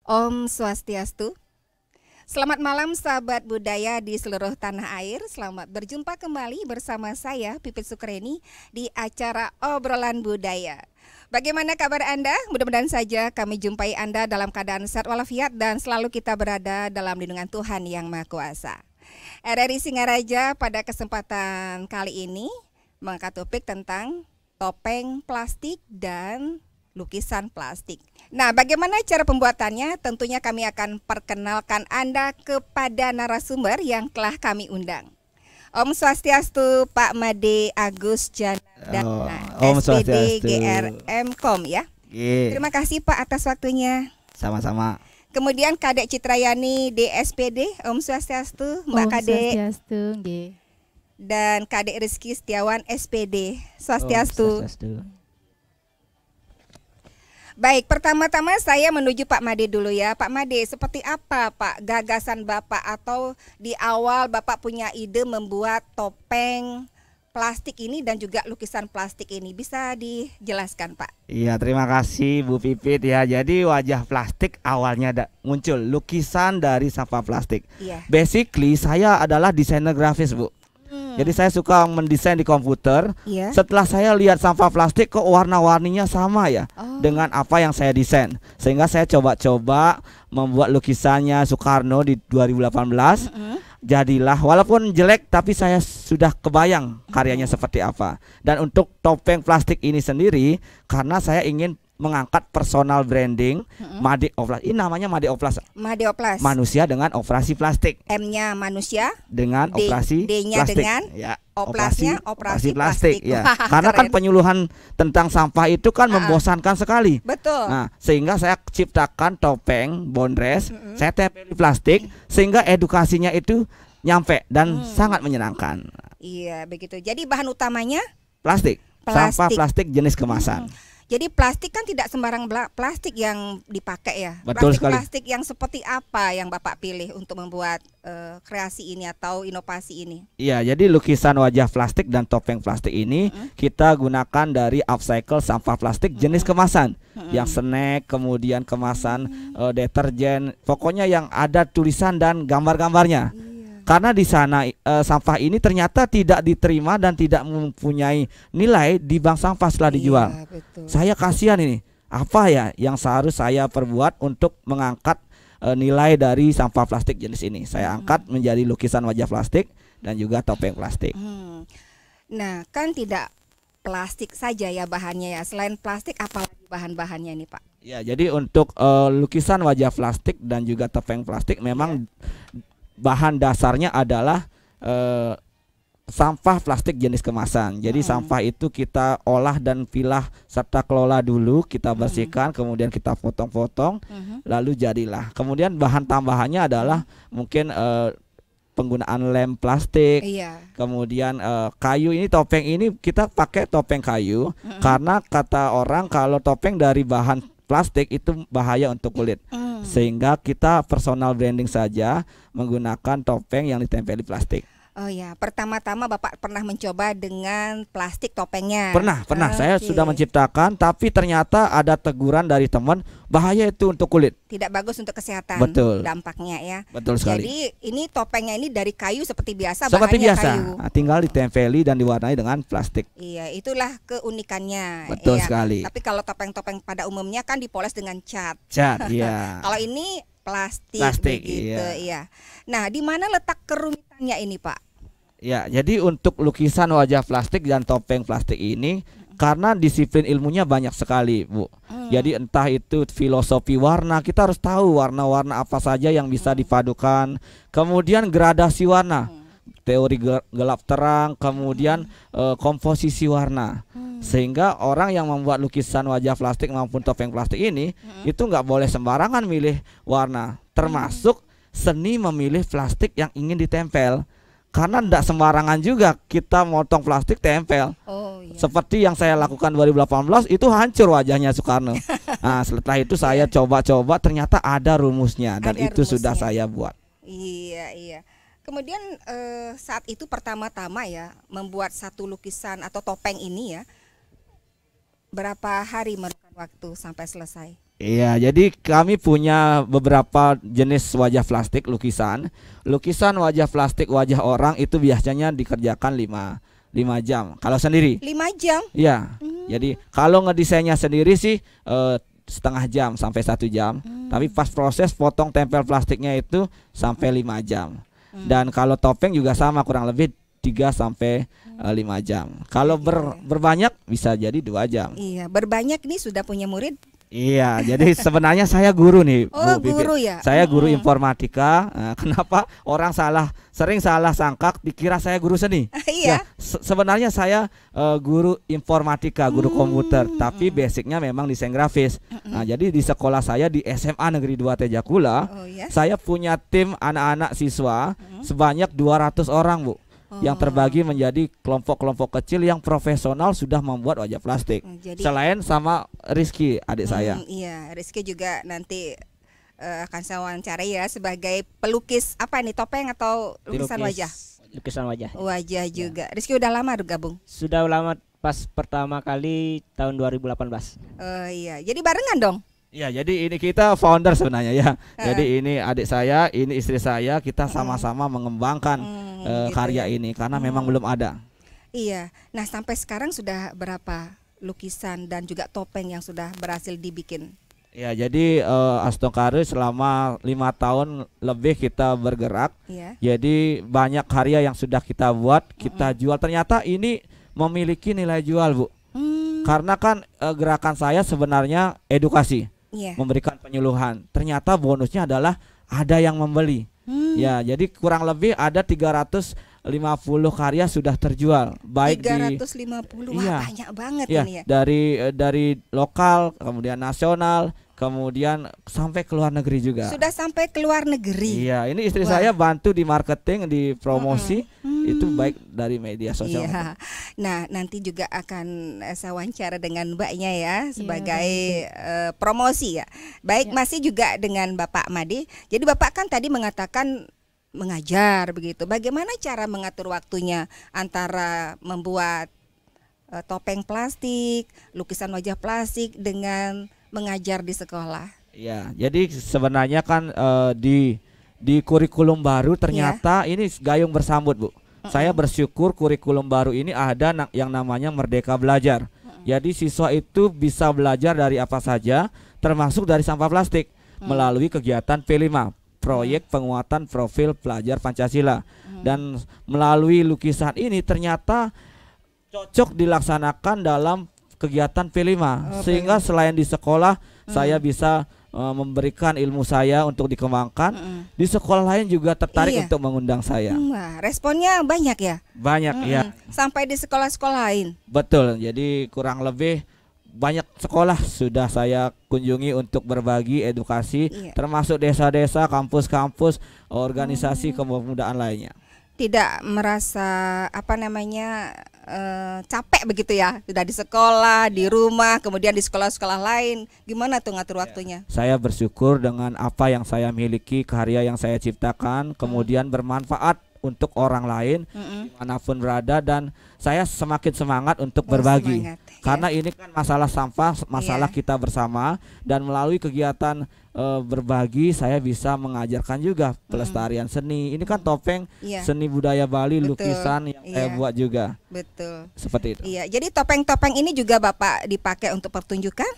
Om Swastiastu. Selamat malam sahabat budaya di seluruh tanah air. Selamat berjumpa kembali bersama saya Pipit Sukreni di acara Obrolan Budaya. Bagaimana kabar Anda? Mudah-mudahan saja kami jumpai Anda dalam keadaan sehat walafiat dan selalu kita berada dalam lindungan Tuhan Yang Maha Kuasa. RRI Singaraja pada kesempatan kali ini mengangkat topik tentang topeng plastik dan lukisan plastik. Nah, bagaimana cara pembuatannya? Tentunya kami akan perkenalkan Anda kepada narasumber yang telah kami undang. Om Swastiastu, Pak Made Agus Janadana, Om SPD Swastiastu. GRMkom ya. Terima kasih Pak atas waktunya. Sama-sama. Kemudian Kadek Citrayani DSPD, Om Swastiastu, Mbak Om Kadek. Swastiastu, nggih. Dan Kadek Rizky Setiawan SPD, Swastiastu. Baik, pertama-tama saya menuju Pak Made dulu ya. Pak Made, seperti apa Pak gagasan Bapak atau di awal Bapak punya ide membuat topeng plastik ini dan juga lukisan plastik ini? Bisa dijelaskan Pak? Iya, terima kasih Bu Pipit ya. Jadi wajah plastik awalnya muncul lukisan dari sampah plastik. Iya. Basically saya adalah desainer grafis Bu. Jadi saya suka mendesain di komputer. Iya. Setelah saya lihat sampah plastik kok warna-warninya sama ya dengan apa yang saya desain. Sehingga saya coba-coba membuat lukisannya Soekarno di 2018. Jadilah walaupun jelek tapi saya sudah kebayang karyanya seperti apa. Dan untuk topeng plastik ini sendiri karena saya ingin mengangkat personal branding Made Oplas. Ini namanya Made Oplas. Made Oplas. Manusia dengan operasi plastik. M-nya manusia, Dengan operasi D-nya plastik. dengan Ya, Oplasnya operasi plastik. plastik. Ya. Wah, Karena kan keren. penyuluhan tentang sampah itu kan membosankan sekali. Betul. Nah, sehingga saya ciptakan topeng bondres, saya tempel di plastik sehingga edukasinya itu nyampe dan sangat menyenangkan. Iya, begitu. Jadi bahan utamanya Plastik, sampah Plastik. plastik jenis kemasan. jadi plastik kan tidak sembarang plastik yang dipakai ya. Betul sekali. Plastik yang seperti apa yang Bapak pilih untuk membuat kreasi ini atau inovasi ini? Iya, jadi lukisan wajah plastik dan topeng plastik ini kita gunakan dari upcycle sampah plastik jenis kemasan, yang snack, kemudian kemasan deterjen, pokoknya yang ada tulisan dan gambar-gambarnya. Karena di sana sampah ini ternyata tidak diterima dan tidak mempunyai nilai di bank sampah setelah dijual. Iya, betul. Saya kasihan ini. Apa ya yang seharus saya perbuat untuk mengangkat nilai dari sampah plastik jenis ini? Saya angkat menjadi lukisan wajah plastik dan juga topeng plastik. Nah, kan tidak plastik saja ya bahannya ya. Selain plastik apalagi bahan-bahannya nih Pak? Ya, jadi untuk lukisan wajah plastik dan juga topeng plastik memang bahan dasarnya adalah sampah plastik jenis kemasan. Jadi sampah itu kita olah dan pilah serta kelola dulu, kita bersihkan, kemudian kita potong-potong, lalu jadilah. Kemudian bahan tambahannya adalah mungkin penggunaan lem plastik. Iya. Kemudian kayu ini, topeng ini kita pakai topeng kayu karena kata orang kalau topeng dari bahan plastik itu bahaya untuk kulit. Sehingga kita personal branding saja menggunakan topeng yang ditempel di plastik. Oh ya, pertama-tama Bapak pernah mencoba dengan plastik topengnya? Pernah. Saya Oke. sudah menciptakan, tapi ternyata ada teguran dari teman, bahaya itu untuk kulit. Tidak bagus untuk kesehatan. Betul. Dampaknya ya. Betul sekali. Jadi ini topengnya ini dari kayu seperti biasa, Seperti bahannya biasa, kayu. tinggal ditempeli dan diwarnai dengan plastik. Iya, itulah keunikannya. Betul Iya. sekali. Tapi kalau topeng-topeng pada umumnya kan dipoles dengan cat. Cat, iya. Kalau ini plastik, Plastik, begitu, iya. iya. Nah, di mana letak kerumitannya ini, Pak? Ya, jadi untuk lukisan wajah plastik dan topeng plastik ini karena disiplin ilmunya banyak sekali, Bu. Jadi entah itu filosofi warna, kita harus tahu warna-warna apa saja yang bisa dipadukan. Kemudian gradasi warna, teori gelap terang, kemudian komposisi warna. Sehingga orang yang membuat lukisan wajah plastik maupun topeng plastik ini itu nggak boleh sembarangan milih warna, termasuk seni memilih plastik yang ingin ditempel. Karena tidak sembarangan juga kita motong plastik tempel. Oh iya. Seperti yang saya lakukan 2018 itu hancur wajahnya Soekarno. Nah, setelah itu saya coba-coba ternyata ada rumusnya dan Ada itu sudah rumusnya. saya buat. Iya, iya. Kemudian saat itu pertama-tama ya membuat satu lukisan atau topeng ini ya, berapa hari memakan waktu sampai selesai? Iya, jadi kami punya beberapa jenis wajah plastik lukisan. Lukisan wajah plastik wajah orang itu biasanya dikerjakan 5 jam. Kalau sendiri. 5 jam? Iya. Jadi kalau ngedesainnya sendiri sih setengah jam sampai 1 jam. Tapi pas proses potong tempel plastiknya itu sampai 5 jam. Dan kalau topeng juga sama, kurang lebih 3 sampai 5 jam. Kalau berbanyak bisa jadi 2 jam. Iya, berbanyak nih sudah punya murid. Iya, jadi sebenarnya saya guru nih, Oh, Bu Pipit. guru ya? Saya guru informatika. Nah, kenapa orang sering salah sangka dikira saya guru seni? Iya. Ya, sebenarnya saya guru informatika, guru komputer, tapi basicnya memang desain grafis. Nah, jadi di sekolah saya di SMA Negeri 2 Tejakula, Oh ya. saya punya tim anak-anak siswa sebanyak 200 orang, Bu. Yang terbagi menjadi kelompok-kelompok kecil yang profesional sudah membuat wajah plastik. Jadi, Selain sama Rizky, adik saya. Iya, Rizky juga nanti akan saya wawancara ya sebagai pelukis apa nih, topeng atau lukisan wajah? Lukisan wajah. Wajah juga. Rizky udah lama gabung? Sudah lama, pas pertama kali tahun 2018. Oh iya, jadi barengan dong? Ya, jadi ini kita founder sebenarnya ya. Jadi ini adik saya, ini istri saya, kita sama-sama mengembangkan gitu karya ya. ini karena memang belum ada. Iya. Nah, sampai sekarang sudah berapa lukisan dan juga topeng yang sudah berhasil dibikin? Ya, jadi Astongkari selama 5 tahun lebih kita bergerak. Iya. Jadi banyak karya yang sudah kita buat, kita jual. Ternyata ini memiliki nilai jual, Bu. Karena kan gerakan saya sebenarnya edukasi. Iya. Memberikan penyuluhan. Ternyata bonusnya adalah ada yang membeli. Ya, jadi kurang lebih ada 350 karya sudah terjual, baik 350. Wah, Iya. banyak banget ya, ini ya. dari lokal, kemudian nasional, kemudian sampai ke luar negeri juga. Sudah sampai ke luar negeri. Iya, ini istri Wah. saya bantu di marketing, di promosi, itu baik dari media sosial. Iya. Nah, nanti juga akan saya wawancara dengan Mbaknya ya sebagai promosi ya. Baik, masih juga dengan Bapak Made. Jadi Bapak kan tadi mengatakan mengajar begitu. Bagaimana cara mengatur waktunya antara membuat topeng plastik, lukisan wajah plastik dengan mengajar di sekolah? Ya, jadi sebenarnya kan di kurikulum baru ternyata ini gayung bersambut, Bu. Saya bersyukur kurikulum baru ini ada yang namanya Merdeka Belajar. Jadi siswa itu bisa belajar dari apa saja, termasuk dari sampah plastik melalui kegiatan P5, proyek penguatan profil pelajar Pancasila. Dan melalui lukisan ini ternyata cocok dilaksanakan dalam kegiatan P5, sehingga selain di sekolah saya bisa memberikan ilmu saya untuk dikembangkan. Di sekolah lain juga tertarik untuk mengundang saya. Wah, responnya banyak ya? Banyak ya. Sampai di sekolah-sekolah lain. Betul. Jadi kurang lebih banyak sekolah sudah saya kunjungi untuk berbagi edukasi, termasuk desa-desa, kampus-kampus, organisasi kepemudaan lainnya. Tidak merasa apa namanya capek begitu ya, sudah di sekolah, di rumah, kemudian di sekolah-sekolah lain, gimana tuh ngatur waktunya? Saya bersyukur dengan apa yang saya miliki, karya yang saya ciptakan, kemudian bermanfaat untuk orang lain dimanapun berada, dan saya semakin semangat untuk berbagi. Semangat, karena ini kan masalah sampah, masalah kita bersama, dan melalui kegiatan berbagi saya bisa mengajarkan juga pelestarian seni. Ini kan topeng seni budaya Bali, lukisan yang saya buat juga. Betul. Seperti itu. Iya, jadi topeng-topeng ini juga Bapak dipakai untuk pertunjukan?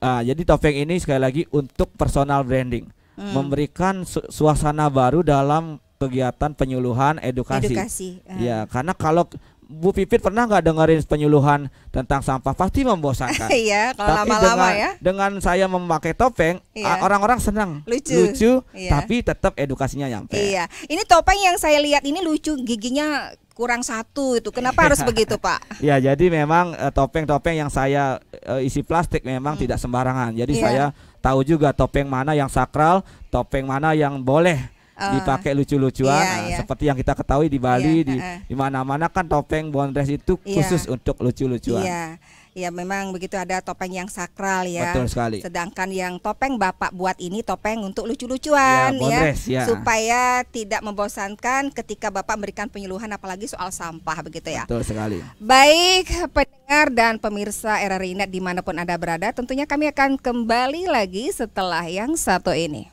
Jadi topeng ini sekali lagi untuk personal branding, memberikan suasana baru dalam kegiatan penyuluhan edukasi. Ya, karena kalau Bu Pipit pernah nggak dengerin penyuluhan tentang sampah, pasti membosankan. Iya, kalau lama-lama ya. Dengan saya memakai topeng, orang-orang senang, lucu, tapi tetap edukasinya nyampe. Iya, ini topeng yang saya lihat ini lucu, giginya kurang satu itu. Kenapa harus begitu, Pak? Ya, jadi memang topeng-topeng yang saya isi plastik memang tidak sembarangan. Jadi saya tahu juga topeng mana yang sakral, topeng mana yang boleh dipakai lucu-lucuan, seperti yang kita ketahui di Bali, di mana-mana kan topeng bondres itu khusus untuk lucu-lucuan. Iya. Ya memang begitu, ada topeng yang sakral ya. Betul sekali. Sedangkan yang topeng Bapak buat ini topeng untuk lucu-lucuan Bondres, ya. supaya tidak membosankan ketika Bapak memberikan penyuluhan apalagi soal sampah begitu ya. Betul sekali. Baik pendengar dan pemirsa RRI Net dimanapun Anda berada, tentunya kami akan kembali lagi setelah yang satu ini.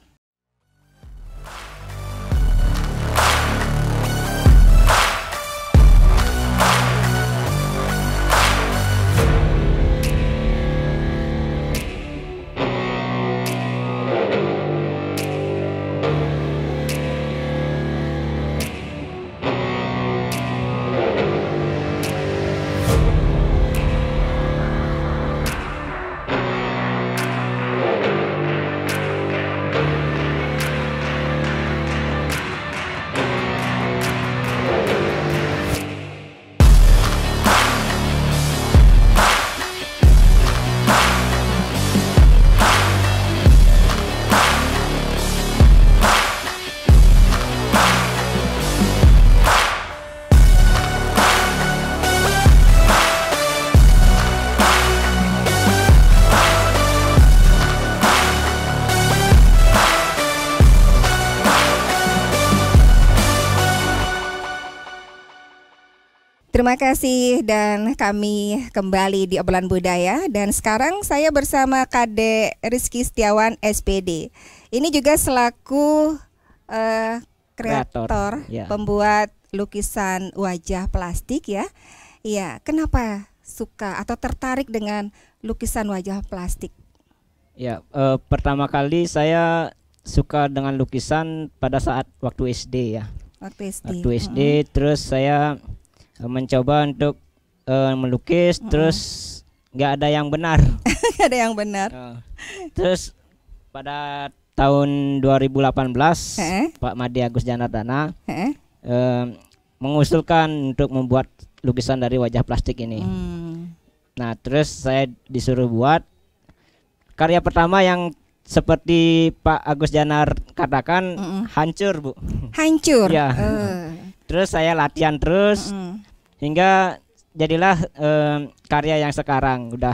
Terima kasih dan kami kembali di Obrolan Budaya dan sekarang saya bersama Kadek Rizky Setiawan SPD. Ini juga selaku kreator, ya. Pembuat lukisan wajah plastik ya. Iya, kenapa suka atau tertarik dengan lukisan wajah plastik? Ya, pertama kali saya suka dengan lukisan pada saat waktu SD ya. Waktu SD. Waktu SD terus saya mencoba untuk melukis, terus nggak ada yang benar. Ada yang benar. Terus pada tahun 2018 Pak Made Agus Janardana mengusulkan untuk membuat lukisan dari wajah plastik ini. Nah terus saya disuruh buat karya pertama yang seperti Pak Agus Janar katakan hancur Bu. Hancur. Ya. Terus saya latihan terus hingga jadilah karya yang sekarang udah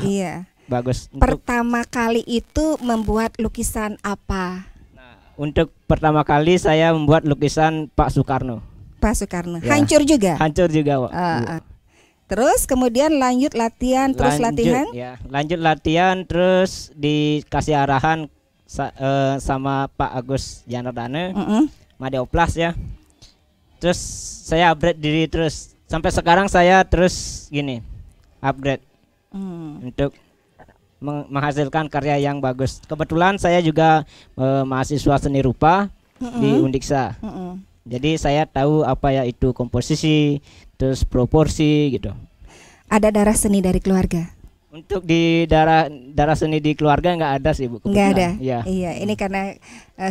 bagus. Pertama kali itu membuat lukisan apa? Nah, untuk pertama kali saya membuat lukisan Pak Soekarno. Pak Soekarno. Ya. Hancur juga. Hancur juga, Pak. Terus kemudian lanjut latihan, lanjut latihan, terus dikasih arahan sama Pak Agus Janardana, Madeoplas ya. Terus saya upgrade diri terus sampai sekarang saya terus gini upgrade untuk menghasilkan karya yang bagus. Kebetulan saya juga mahasiswa seni rupa di Undiksa. Jadi saya tahu apa ya itu komposisi, terus proporsi gitu. Ada darah seni dari keluarga? Untuk di darah seni di keluarga nggak ada sih Bu. Nggak ada. Ya. Iya, ini karena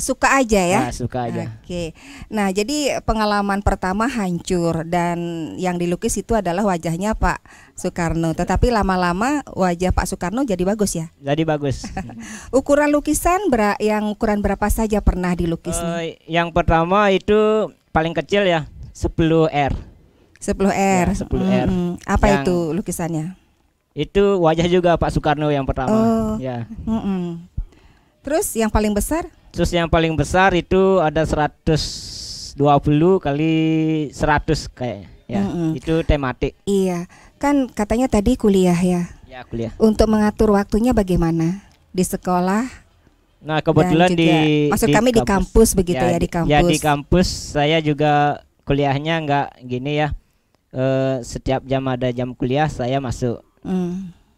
suka aja ya. Nah, suka aja. Oke. Nah, jadi pengalaman pertama hancur dan yang dilukis itu adalah wajahnya Pak Soekarno. Tetapi lama-lama wajah Pak Soekarno jadi bagus ya. Jadi bagus. Ukuran lukisan yang ukuran berapa saja pernah dilukis nih? Yang pertama itu paling kecil ya 10R. 10R. Ya, 10R. Apa itu lukisannya? Itu wajah juga Pak Soekarno yang pertama. Ya. Terus yang paling besar? Terus yang paling besar itu ada 120 kali 100 kayak ya. Itu tematik. Iya. Kan katanya tadi kuliah ya. Ya, kuliah. Untuk mengatur waktunya bagaimana? Di sekolah? Nah, kebetulan maksud kami di kampus begitu ya, di kampus. Ya, di kampus saya juga kuliahnya nggak gini ya. Setiap jam ada jam kuliah saya masuk.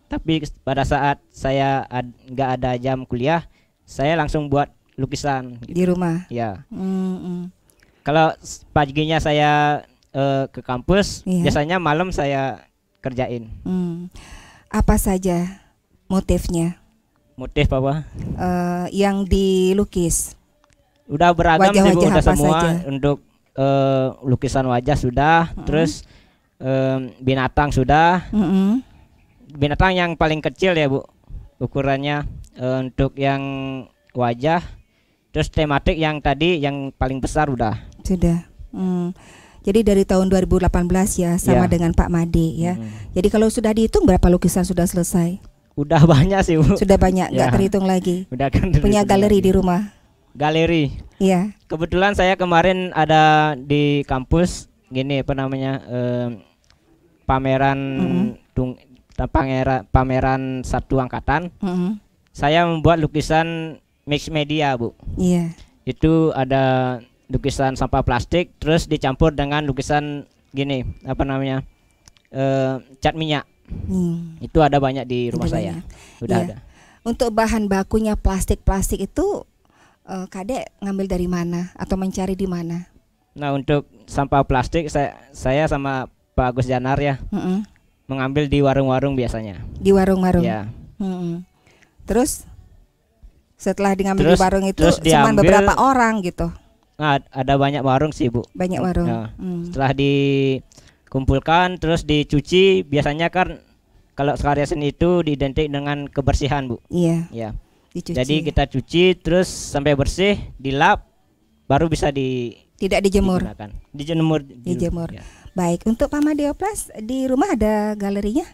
Tapi pada saat saya nggak ada jam kuliah, saya langsung buat lukisan gitu. Di rumah. Ya. Kalau paginya saya ke kampus, biasanya malam saya kerjain. Apa saja motifnya? Motif apa? Yang dilukis. Udah beragam sih Bu, udah semua saja? Untuk lukisan wajah sudah, terus binatang sudah. Binatang yang paling kecil ya Bu ukurannya, untuk yang wajah, terus tematik yang tadi yang paling besar udah. Sudah. Jadi dari tahun 2018 ya, sama Ya. dengan Pak Made ya. Jadi kalau sudah dihitung berapa lukisan sudah selesai? Udah banyak sih Bu. Sudah banyak, nggak Ya. terhitung lagi. Udah kan Punya galeri di rumah. galeri. Iya. Kebetulan saya kemarin ada di kampus gini apa namanya pameran pameran satu angkatan. Saya membuat lukisan mix media Bu. Iya. Itu ada lukisan sampah plastik terus dicampur dengan lukisan gini apa namanya cat minyak. Itu ada banyak di rumah Ada saya. banyak. Udah Iya. ada. Untuk bahan bakunya plastik itu Kadek ngambil dari mana atau mencari di mana? Nah, untuk sampah plastik saya sama Pak Agus Janar ya mengambil di warung-warung biasanya. Di warung-warung. Ya. Terus setelah diambil di warung itu terus cuma diambil, beberapa orang gitu. Nah, ada banyak warung sih Bu. Banyak warung. Nah, setelah dikumpulkan terus dicuci, biasanya kan kalau karya seni itu diidentik dengan kebersihan Bu. Iya. Ya. Dicuci. Jadi kita cuci terus sampai bersih, dilap, baru bisa tidak dijemur. digunakan. Dijemur. Dijemur. Ya. Baik, untuk Pak Madeoplas di rumah ada galerinya?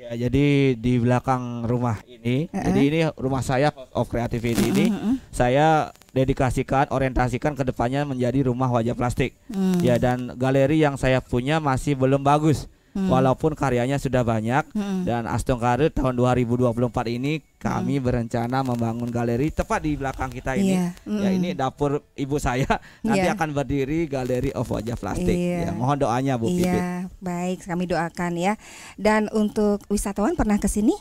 Ya, jadi di belakang rumah ini, jadi ini rumah saya of Creativity ini, saya dedikasikan, orientasikan ke depannya menjadi rumah wajah plastik. Ya, dan galeri yang saya punya masih belum bagus. Walaupun karyanya sudah banyak, dan Astongkare tahun 2024 ini kami berencana membangun galeri tepat di belakang kita ini. Ya, ini dapur ibu saya, nanti akan berdiri galeri of wajah plastik. Ya, mohon doanya Bu Pipit. Iya, baik, kami doakan ya. Dan untuk wisatawan pernah ke sini?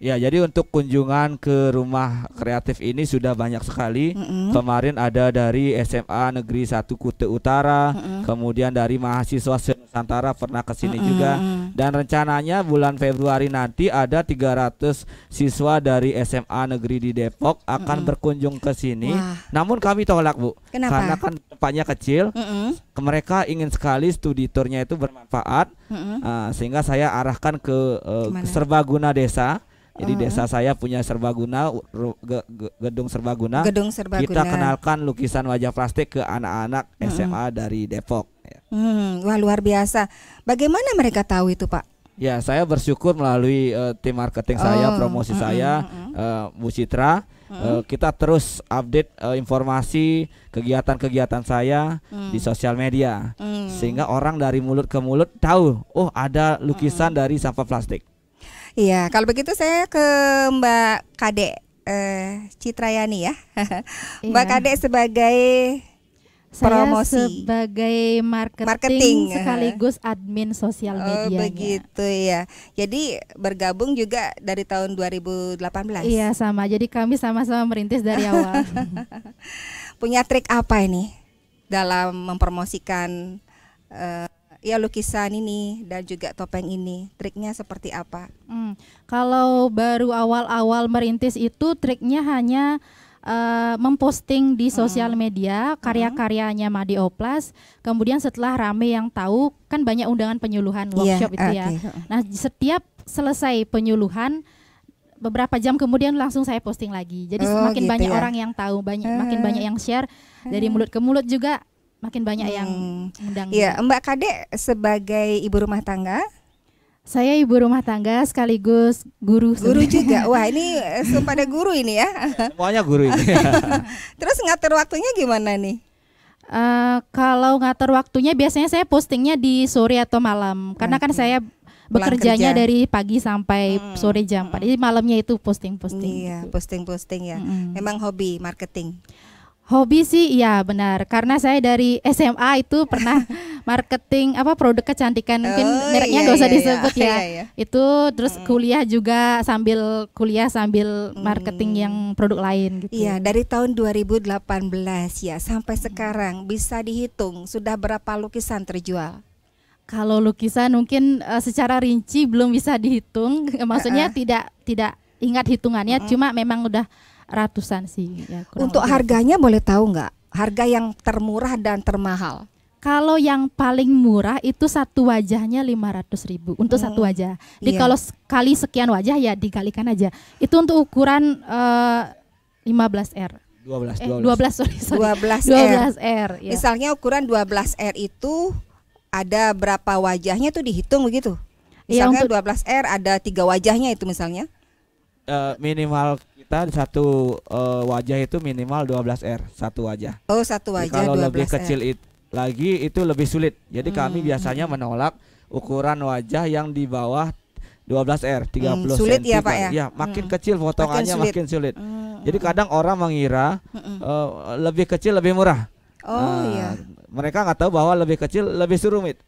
Ya, jadi untuk kunjungan ke rumah kreatif ini sudah banyak sekali. Kemarin ada dari SMA Negeri 1 Kute Utara, kemudian dari mahasiswa Nusantara pernah ke sini juga. Dan rencananya bulan Februari nanti ada 300 siswa dari SMA Negeri di Depok akan berkunjung ke sini. Wah. Namun kami tolak Bu, Kenapa? karena kan tempatnya kecil. Mereka ingin sekali studi tournya itu bermanfaat, sehingga saya arahkan ke Serbaguna Desa. Jadi desa saya punya serbaguna, gedung serbaguna. Gedung serbaguna. Kita kenalkan lukisan wajah plastik ke anak-anak SMA dari Depok. Wah, luar biasa. Bagaimana mereka tahu itu, Pak? Ya, saya bersyukur melalui tim marketing saya, promosi saya, Bu Citra. Kita terus update informasi kegiatan-kegiatan saya di sosial media, sehingga orang dari mulut ke mulut tahu, oh ada lukisan dari sampah plastik. Iya, kalau begitu saya ke Mbak Kadek Citrayani ya. Mbak Kadek sebagai promosi, sebagai marketing sekaligus admin sosial media. Begitu ya. Jadi bergabung juga dari tahun 2018. Iya, sama. Jadi kami sama-sama merintis dari awal. Punya trik apa ini dalam mempromosikan ya lukisan ini dan juga topeng ini? Triknya seperti apa? Kalau baru awal-awal merintis itu triknya hanya memposting di sosial media karya-karyanya Madeoplas. Kemudian setelah rame yang tahu, kan banyak undangan penyuluhan workshop itu ya. Nah, setiap selesai penyuluhan beberapa jam kemudian langsung saya posting lagi. Jadi semakin banyak orang yang tahu, makin banyak yang share, dari mulut ke mulut juga makin banyak yang undang. Iya, Mbak Kadek sebagai ibu rumah tangga. Saya ibu rumah tangga sekaligus guru. Guru juga. Wah, ini pada guru ini ya. Semuanya guru ini. Terus ngatur waktunya gimana nih? Kalau ngatur waktunya biasanya saya postingnya di sore atau malam. Karena kan saya bekerjanya dari pagi sampai sore jam 4. Jadi malamnya itu posting-posting. Iya, posting-posting ya. Memang hobi marketing. Hobi sih iya benar, karena saya dari SMA itu pernah marketing produk kecantikan, mungkin mereknya nggak usah disebut ya. Itu terus kuliah juga sambil marketing yang produk lain gitu. Iya, dari tahun 2018 ya sampai sekarang bisa dihitung sudah berapa lukisan terjual? Kalau lukisan mungkin secara rinci belum bisa dihitung, maksudnya tidak ingat hitungannya, cuma memang udah ratusan sih ya. Untuk harganya boleh tahu nggak? Harga yang termurah dan termahal? Kalau yang paling murah itu satu wajahnya 500.000 untuk satu wajah. Jadi kalau sekali sekian wajah ya dikalikan aja. Itu untuk ukuran 15R. 12 R. Ya. Misalnya ukuran 12R itu ada berapa wajahnya tuh dihitung begitu? Iya, Misalnya untuk 12R ada 3 wajahnya itu misalnya. Minimal kita satu wajah itu minimal 12R satu wajah. Oh, satu Jadi wajah kalau 12R. lebih kecil lagi itu lebih sulit. Jadi kami biasanya menolak ukuran wajah yang di bawah 12R 30 sulit cm. ya, Pak, ya? Ya, makin kecil potongannya makin sulit. Jadi kadang orang mengira lebih kecil lebih murah. Oh iya. Mereka nggak tahu bahwa lebih kecil lebih rumit.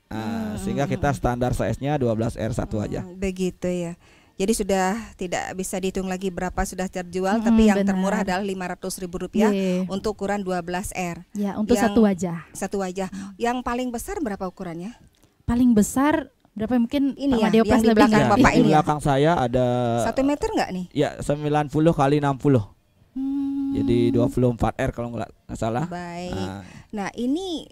Sehingga kita standar size-nya 12R satu wajah. Begitu ya. Jadi sudah tidak bisa dihitung lagi berapa sudah terjual, tapi yang benar. termurah adalah Rp500.000 Iya. untuk ukuran 12R. Ya, untuk Yang- satu wajah. Satu wajah. Yang paling besar berapa ukurannya? Paling besar berapa mungkin Ini Pak ya, Madioplas yang di lebih belakang ngerti. Bapak di ini ya? belakang saya ada 1 meter nggak nih? ya 90 kali 60. Jadi 24R kalau nggak salah. Baik. Nah, Nah, ini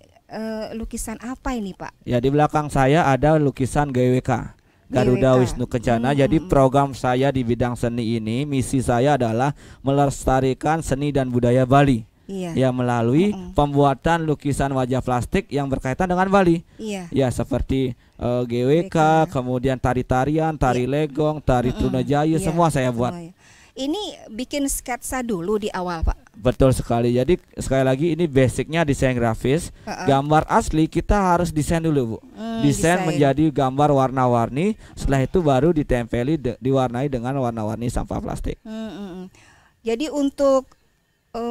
lukisan apa ini, Pak? ya di belakang saya ada lukisan GWK. Garuda GWK. Wisnu Kencana. Jadi program saya di bidang seni ini, misi saya adalah melestarikan seni dan budaya Bali. Iya. Ya, melalui pembuatan lukisan wajah plastik yang berkaitan dengan Bali. Iya. Ya, seperti GWK, kemudian tari-tarian, tari legong, tari Trunojayu, Iya, semua saya buat. semua ya. Ini bikin sketsa dulu di awal, Pak. Betul sekali. Jadi sekali lagi ini basicnya desain grafis. Gambar asli kita harus desain dulu, Bu. Desain menjadi gambar warna-warni. Setelah itu baru ditempeli, diwarnai dengan warna-warni sampah plastik. Jadi untuk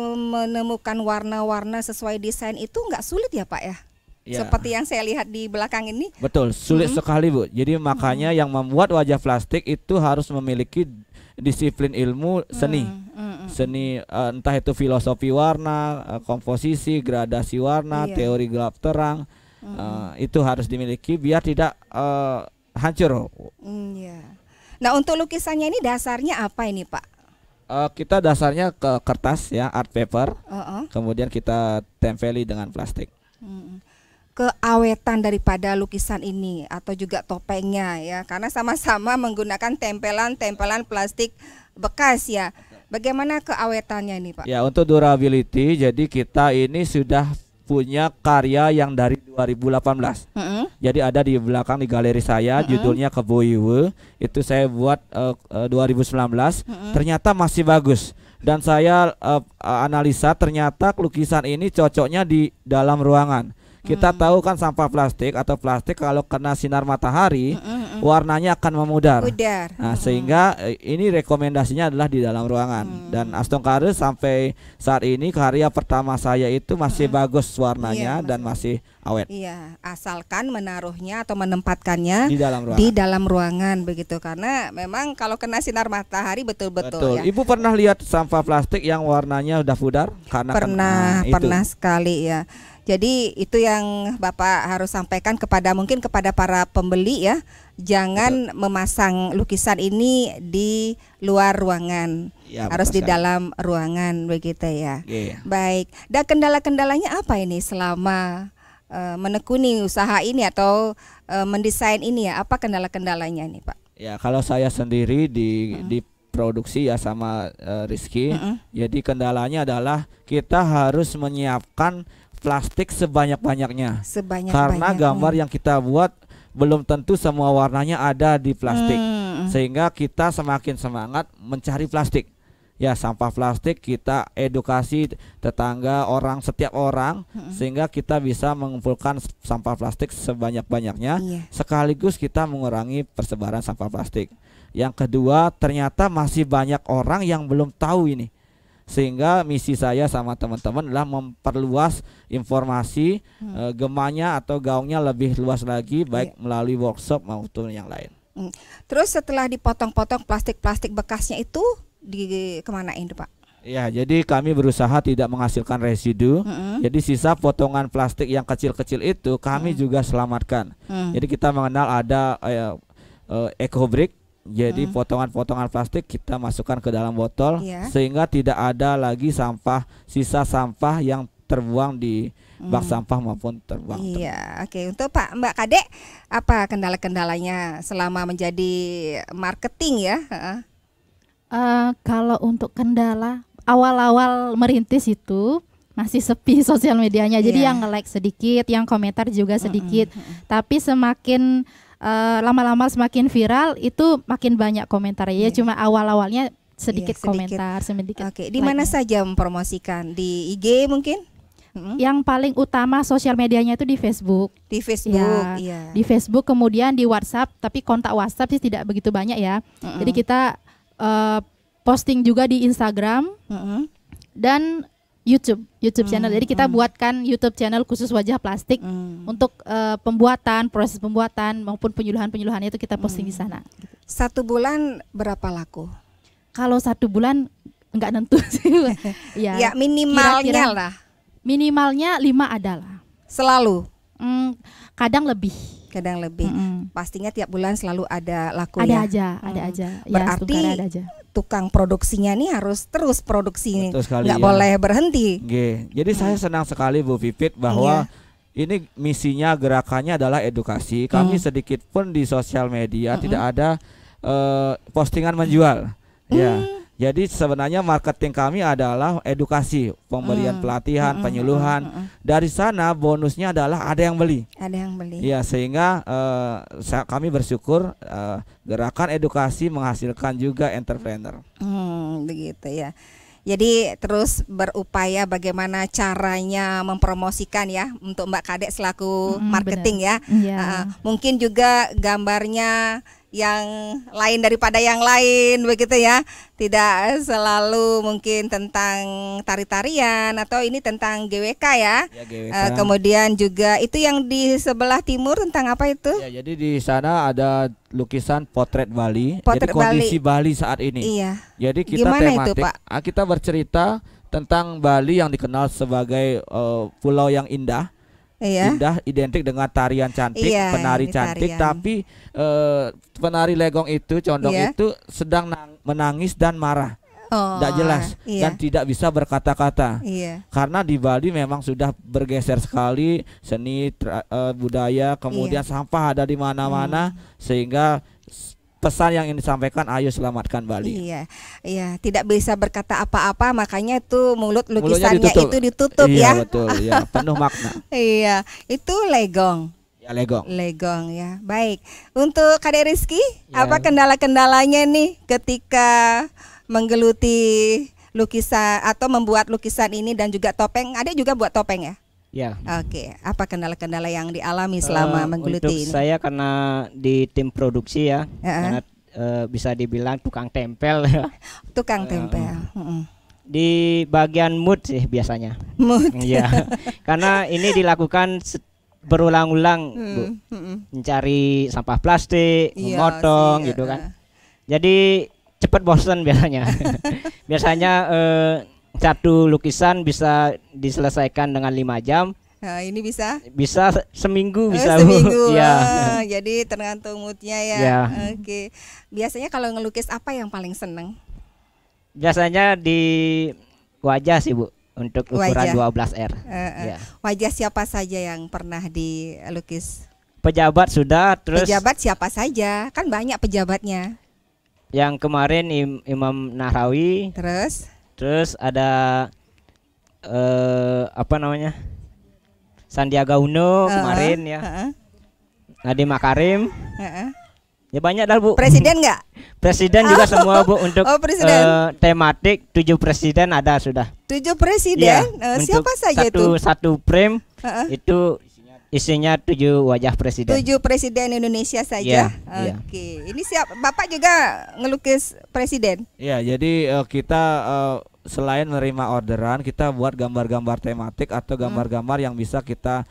menemukan warna-warna sesuai desain itu nggak sulit ya, Pak ya? Ya. Seperti yang saya lihat di belakang ini. Betul, sulit sekali, Bu. Jadi makanya yang membuat wajah plastik itu harus memiliki disiplin ilmu seni. Seni entah itu filosofi warna, komposisi, gradasi warna, Iya. teori gelap terang. Itu harus dimiliki biar tidak hancur. Iya. Nah, untuk lukisannya ini dasarnya apa ini, Pak? Kita dasarnya ke kertas ya, art paper. Heeh. Kemudian kita tempeli dengan plastik. Keawetan daripada lukisan ini atau juga topengnya ya, karena sama-sama menggunakan tempelan plastik bekas ya. Bagaimana keawetannya ini, Pak? Ya, untuk durability, jadi kita ini sudah punya karya yang dari 2018. Jadi ada di belakang di galeri saya, judulnya Keboiwe. Itu saya buat 2019. Ternyata masih bagus. Dan saya analisa ternyata lukisan ini cocoknya di dalam ruangan. Kita tahu kan sampah plastik atau plastik kalau kena sinar matahari warnanya akan memudar. Nah, sehingga ini rekomendasinya adalah di dalam ruangan. Dan Aston Karis sampai saat ini karya pertama saya itu masih bagus warnanya dan masih awet. Iya, asalkan menaruhnya atau menempatkannya di dalam ruangan begitu, karena memang kalau kena sinar matahari betul-betul ya. Ibu pernah lihat sampah plastik yang warnanya udah pudar? Karena Pernah sekali ya. Jadi itu yang Bapak harus sampaikan mungkin kepada para pembeli ya. Jangan memasang lukisan ini di luar ruangan. Ya, harus di betul sekali. dalam ruangan begitu ya. Iya. Baik. Dan kendala-kendalanya apa ini selama menekuni usaha ini atau mendesain ini ya? Apa kendala-kendalanya nih, Pak? Ya, kalau saya sendiri di produksi ya sama Rizky. Jadi kendalanya adalah kita harus menyiapkan plastik sebanyak-banyaknya. Karena gambar yang kita buat belum tentu semua warnanya ada di plastik. Sehingga kita semakin semangat mencari plastik. Ya, sampah plastik kita edukasi tetangga, setiap orang sehingga kita bisa mengumpulkan sampah plastik sebanyak-banyaknya. Sekaligus kita mengurangi persebaran sampah plastik. Yang kedua, ternyata masih banyak orang yang belum tahu ini. Sehingga misi saya sama teman-teman adalah memperluas informasi gemanya atau gaungnya lebih luas lagi, baik melalui workshop maupun yang lain. Terus setelah dipotong-potong plastik-plastik bekasnya itu kemanain tuh, Pak? Ya, jadi kami berusaha tidak menghasilkan residu. Jadi sisa potongan plastik yang kecil-kecil itu kami juga selamatkan. Jadi kita mengenal ada EcoBrick. Jadi potongan-potongan plastik kita masukkan ke dalam botol sehingga tidak ada lagi sisa sampah yang terbuang di bak sampah maupun terbuang. Iya, oke. Untuk Mbak Kadek, apa kendala-kendalanya selama menjadi marketing ya? Kalau untuk kendala awal-awal merintis itu masih sepi sosial medianya. Jadi Iya. yang nge-like sedikit, yang komentar juga sedikit. Tapi semakin lama-lama semakin viral itu makin banyak komentar ya. Cuma awal-awalnya sedikit sedikit. komentar, sedikit. Oke, di mana like-nya. saja mempromosikan? Di IG mungkin? Yang paling utama sosial medianya itu di Facebook. Di Facebook, Ya, iya. di Facebook, kemudian di WhatsApp, tapi kontak WhatsApp sih tidak begitu banyak ya. Jadi kita posting juga di Instagram dan YouTube channel. Jadi kita buatkan YouTube channel khusus wajah plastik untuk proses pembuatan maupun penyuluhan-penyuluhannya itu kita posting di sana. Satu bulan berapa laku? Kalau 1 bulan nggak nentu sih. Ya minimalnya kira-kira lah. Minimalnya 5 adalah. Selalu. Kadang lebih. Kadang lebih. Pastinya tiap bulan selalu ada laku Ada ya. aja, ada aja. Berarti Ya, ada aja. tukang produksinya nih harus terus produksi, Betul sekali, nggak ya. boleh berhenti. Jadi saya senang sekali Bu Pipit bahwa ini misinya gerakannya adalah edukasi. Kami sedikit pun di sosial media tidak ada postingan menjual. Ya. Jadi sebenarnya marketing kami adalah edukasi, pemberian pelatihan, penyuluhan. Dari sana bonusnya adalah ada yang beli. Ada yang beli. Ya, sehingga kami bersyukur gerakan edukasi menghasilkan juga entrepreneur. Begitu ya. Jadi terus berupaya bagaimana caranya mempromosikan ya untuk Mbak Kadek selaku marketing ya. Iya. Mungkin juga gambarnya yang lain daripada yang lain begitu ya. Tidak selalu mungkin tentang tari-tarian atau ini tentang GWK ya. Ya, GWK. Kemudian juga itu yang di sebelah timur tentang apa itu? Ya, jadi di sana ada lukisan potret Bali. Potret jadi kondisi Bali saat ini. Iya. Jadi kita Gimana itu, tematik, Pak? kita bercerita tentang Bali yang dikenal sebagai pulau yang indah. Iya. Indah identik dengan tarian cantik, Iya, penari di cantik, tarian. tapi penari legong itu, condong Iya. itu sedang menangis dan marah, tidak jelas Iya. dan tidak bisa berkata-kata. Iya. Karena di Bali memang sudah bergeser sekali seni budaya, kemudian sampah ada di mana-mana sehingga pesan yang ingin disampaikan, ayo selamatkan Bali. Iya, iya, tidak bisa berkata apa-apa, makanya itu mulut Mulutnya lukisannya itu ditutup iya, ya. betul, ya, penuh makna. Iya, itu legong. Ya, legong. Legong ya. Baik. Untuk Kadek Rizky, Ya. apa kendala-kendalanya nih ketika menggeluti lukisan atau membuat lukisan ini dan juga topeng? Ada juga buat topeng ya? Ya. Oke, apa kendala-kendala yang dialami selama menggeluti Untuk ini? saya karena di tim produksi ya, Heeh. karena bisa dibilang tukang tempel Tukang tempel. di bagian mood sih biasanya. Mood. Iya. Karena ini dilakukan berulang-ulang, Bu. Mencari sampah plastik, Iya memotong sih, gitu kan. Jadi cepat bosan biasanya. Biasanya satu lukisan bisa diselesaikan dengan 5 jam. Nah, ini bisa Bisa seminggu bisa, Bu. seminggu. Iya. Jadi tergantung moodnya ya. Ya. Oke. Biasanya kalau ngelukis apa yang paling seneng? Biasanya di wajah sih, Bu, untuk ukuran Wajah. 12R. Ya. Wajah siapa saja yang pernah dilukis? Pejabat sudah, terus Pejabat siapa saja? Kan banyak pejabatnya. yang kemarin Imam Nahrawi, Terus ada apa namanya? Sandiaga Uno kemarin ya. Nadiem Makarim. Ya banyak dah, Bu. Presiden nggak? Presiden juga semua, Bu, untuk Oh, presiden. tematik 7 presiden ada sudah. 7 presiden? Ya, Siapa untuk saja itu? satu frame itu isinya 7 wajah presiden. 7 presiden Indonesia saja. Iya, iya. Oke. Ini siapa? Bapak juga ngelukis presiden? Ya, jadi kita selain menerima orderan, kita buat gambar-gambar tematik atau gambar-gambar yang bisa kita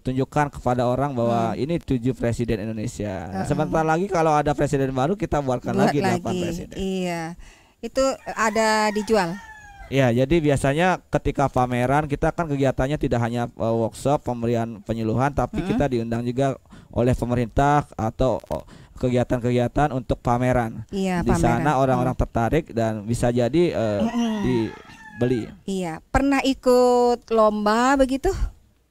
tunjukkan kepada orang bahwa ini 7 presiden Indonesia. Sebentar lagi kalau ada presiden baru kita buatkan Buat lagi 8 presiden. Iya. Itu ada dijual. Ya, jadi biasanya ketika pameran kita kan kegiatannya tidak hanya workshop, pemberian penyuluhan, tapi kita diundang juga oleh pemerintah atau kegiatan-kegiatan untuk pameran. Iya, Di pameran. sana orang-orang tertarik dan bisa jadi dibeli. Iya, pernah ikut lomba begitu?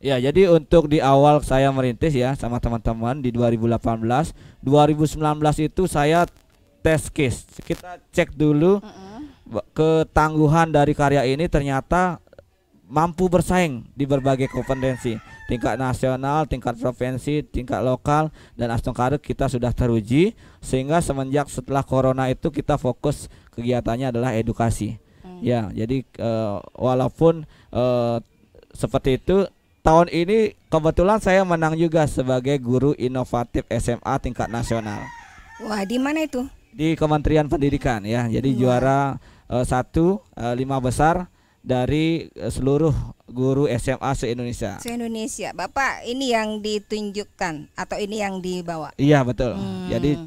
Ya, jadi untuk di awal saya merintis ya sama teman-teman di 2018, 2019 itu saya test case. Kita cek dulu ketangguhan dari karya ini, ternyata mampu bersaing di berbagai kompetensi, tingkat nasional, tingkat provinsi, tingkat lokal, dan Astongkare kita sudah teruji, sehingga semenjak setelah corona itu kita fokus kegiatannya adalah edukasi. Ya, jadi walaupun seperti itu, tahun ini kebetulan saya menang juga sebagai guru inovatif SMA tingkat nasional. Wah, di mana itu? Di Kementerian Pendidikan ya. Jadi juara 5 besar dari seluruh guru SMA se-Indonesia. Se-Indonesia. Bapak ini yang ditunjukkan atau ini yang dibawa? Iya, betul. Jadi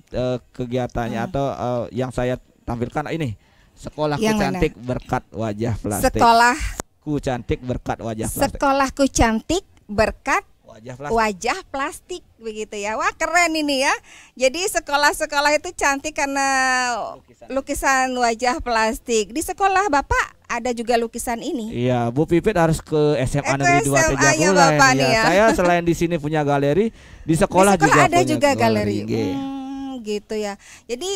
kegiatannya atau yang saya tampilkan ini, Sekolahku Cantik Berkat Wajah Plastik. Sekolahku Cantik Berkat Wajah Plastik. Sekolahku Cantik Berkat Wajah Plastik. Wajah Plastik, begitu ya. Wah, keren ini ya. Jadi sekolah-sekolah itu cantik karena lukisan wajah plastik. Di sekolah Bapak ada juga lukisan ini. Iya, Bu Pipit harus ke SMA Negeri 2 Tejakula Bapak ini ya. Saya selain di sini punya galeri, di sekolah juga ada punya juga galeri. Gitu ya. Jadi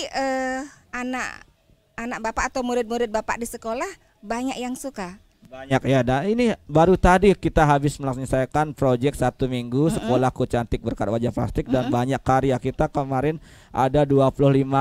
anak Bapak atau murid-murid Bapak di sekolah banyak yang suka. Banyak ya, dan ini baru tadi kita habis melaksanakan proyek 1 minggu Sekolahku Cantik Berkat Wajah Plastik, dan banyak karya kita kemarin ada 25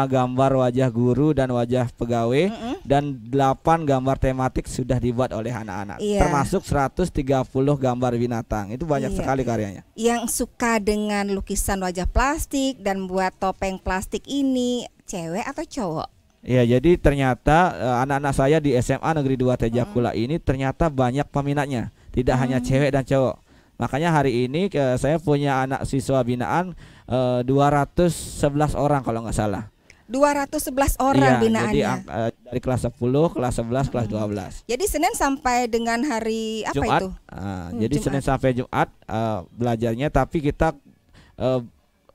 gambar wajah guru dan wajah pegawai, dan 8 gambar tematik sudah dibuat oleh anak-anak, termasuk 130 gambar binatang. Itu banyak sekali karyanya. Yang suka dengan lukisan wajah plastik dan buat topeng plastik ini cewek atau cowok? Ya, jadi ternyata anak-anak saya di SMA Negeri 2 Tejakula ini ternyata banyak peminatnya, tidak hanya cewek dan cowok. Makanya hari ini saya punya anak siswa binaan 211 orang kalau nggak salah. 211 orang binaannya. Jadi dari kelas 10, kelas 11, kelas 12. Jadi Senin sampai dengan hari apa Jumat, itu? Jadi Jumat. Senin sampai Jumat belajarnya, tapi kita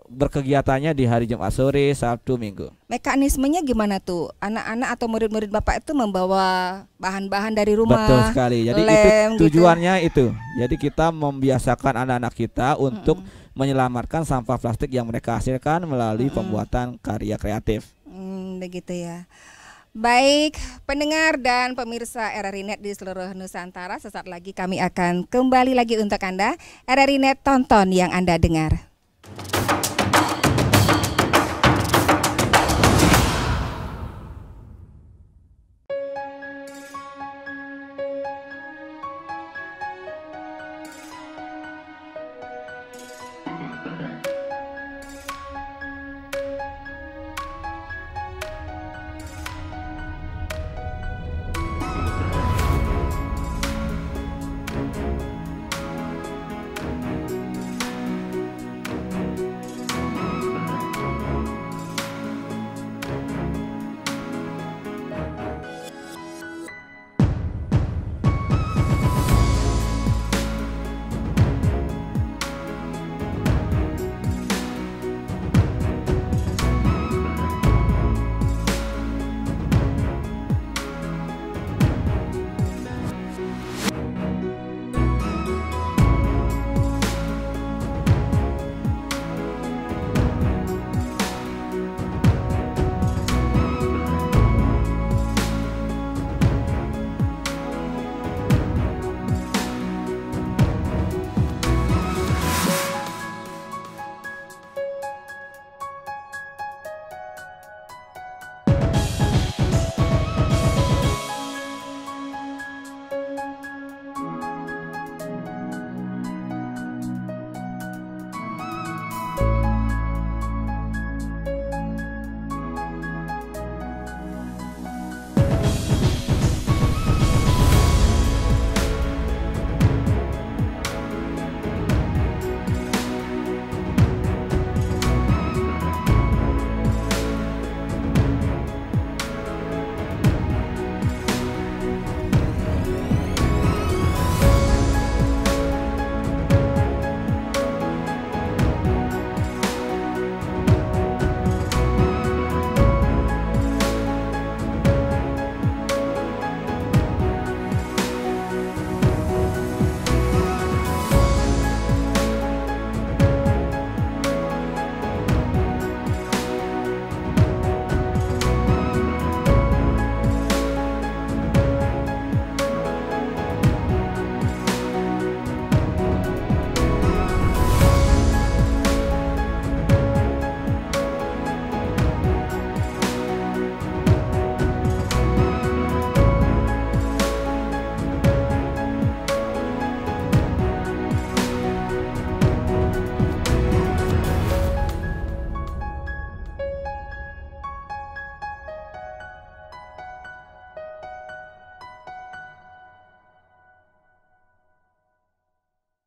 berkegiatannya di hari Jumat sore, Sabtu, Minggu. Mekanismenya gimana tuh? Anak-anak atau murid-murid Bapak itu membawa bahan-bahan dari rumah. Betul sekali. Jadi lem, itu tujuannya gitu. Jadi kita membiasakan anak-anak kita untuk menyelamatkan sampah plastik yang mereka hasilkan melalui pembuatan karya kreatif. Begitu ya. Baik, pendengar dan pemirsa RRI Net di seluruh Nusantara, sesaat lagi kami akan kembali lagi untuk Anda. RRI Net, tonton yang Anda dengar.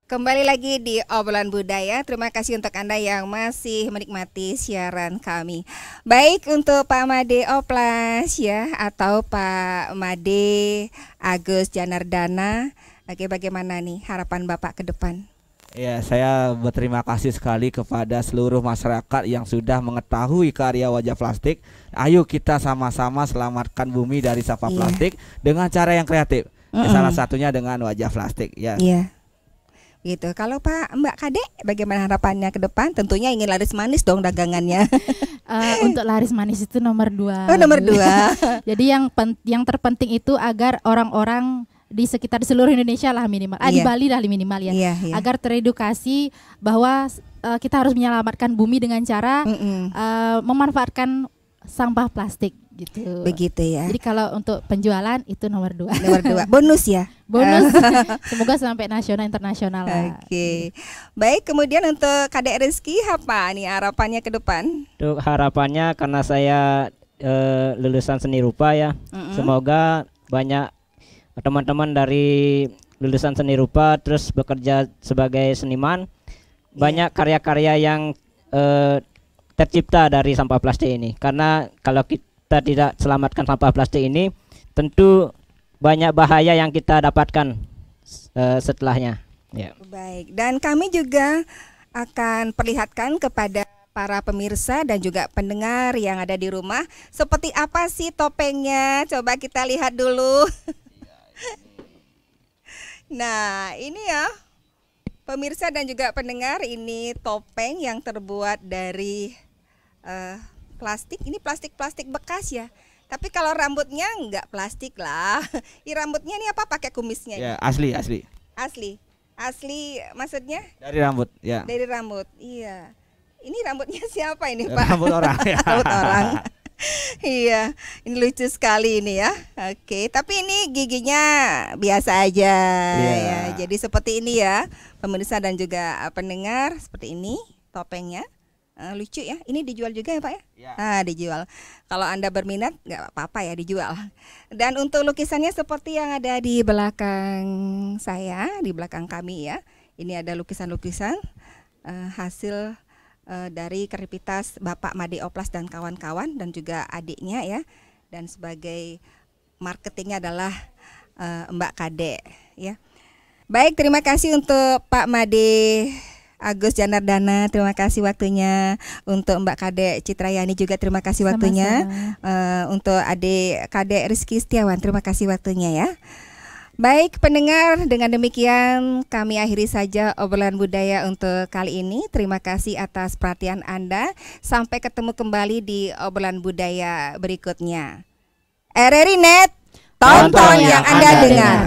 Kembali lagi di Obrolan Budaya. Terima kasih untuk Anda yang masih menikmati siaran kami. Baik, untuk Pak Made Oplas ya, atau Pak Made Agus Janardana, bagaimana nih harapan Bapak ke depan? Ya, saya berterima kasih sekali kepada seluruh masyarakat yang sudah mengetahui karya wajah plastik. Ayo kita sama-sama selamatkan bumi dari sampah plastik dengan cara yang kreatif. Salah satunya dengan wajah plastik ya. Iya. Gitu. Kalau Mbak Kade, bagaimana harapannya ke depan? Tentunya ingin laris manis dong dagangannya. Untuk laris manis itu nomor 2. Oh, nomor 2. Jadi yang terpenting itu agar orang-orang di sekitar seluruh Indonesia lah minimal, di Bali lah minimal ya, agar teredukasi bahwa kita harus menyelamatkan bumi dengan cara memanfaatkan sampah plastik gitu. Begitu ya. Jadi kalau untuk penjualan itu nomor 2. Nomor 2. Bonus ya. Bonus. Semoga sampai nasional internasional lah. Oke. Baik, kemudian untuk Kadek Rizky apa nih harapannya ke depan? Untuk harapannya karena saya lulusan seni rupa ya. Semoga banyak teman-teman dari lulusan seni rupa terus bekerja sebagai seniman. Banyak karya-karya yang tercipta dari sampah plastik ini. Karena kalau kita tidak selamatkan sampah plastik ini, tentu banyak bahaya yang kita dapatkan setelahnya. Ya. Baik, dan kami juga akan perlihatkan kepada para pemirsa dan juga pendengar yang ada di rumah seperti apa sih topengnya. Coba kita lihat dulu. Nah, ini ya pemirsa dan juga pendengar, ini topeng yang terbuat dari plastik. Ini plastik bekas ya. Tapi kalau rambutnya enggak plastik lah. Ini rambutnya ini apa? Pakai kumisnya? Ya, asli. Asli maksudnya? Dari rambut, ya. Dari rambut. Iya. Ini rambutnya siapa ini, Pak? Rambut orang. Ya. Rambut orang. Iya, ini lucu sekali ini ya. Oke, tapi ini giginya biasa aja ya. Jadi seperti ini ya, pemirsa dan juga pendengar, seperti ini topengnya. Lucu ya. Ini dijual juga ya, Pak ya? Ah, dijual. Kalau Anda berminat nggak apa-apa ya, dijual. Dan untuk lukisannya seperti yang ada di belakang saya, di belakang kami ya. Ini ada lukisan-lukisan hasil dari kreativitas Bapak Made Oplas dan kawan-kawan dan juga adiknya ya. Dan sebagai marketingnya adalah Mbak Kade ya. Baik, terima kasih untuk Pak Made Agus Janardana, terima kasih waktunya. Untuk Mbak Kade Citrayani juga terima kasih waktunya. Untuk adik Kade Rizky Setiawan, terima kasih waktunya ya. Baik pendengar, dengan demikian kami akhiri saja obrolan budaya untuk kali ini. Terima kasih atas perhatian Anda. Sampai ketemu kembali di obrolan budaya berikutnya. RRI Net, tonton yang Anda dengar.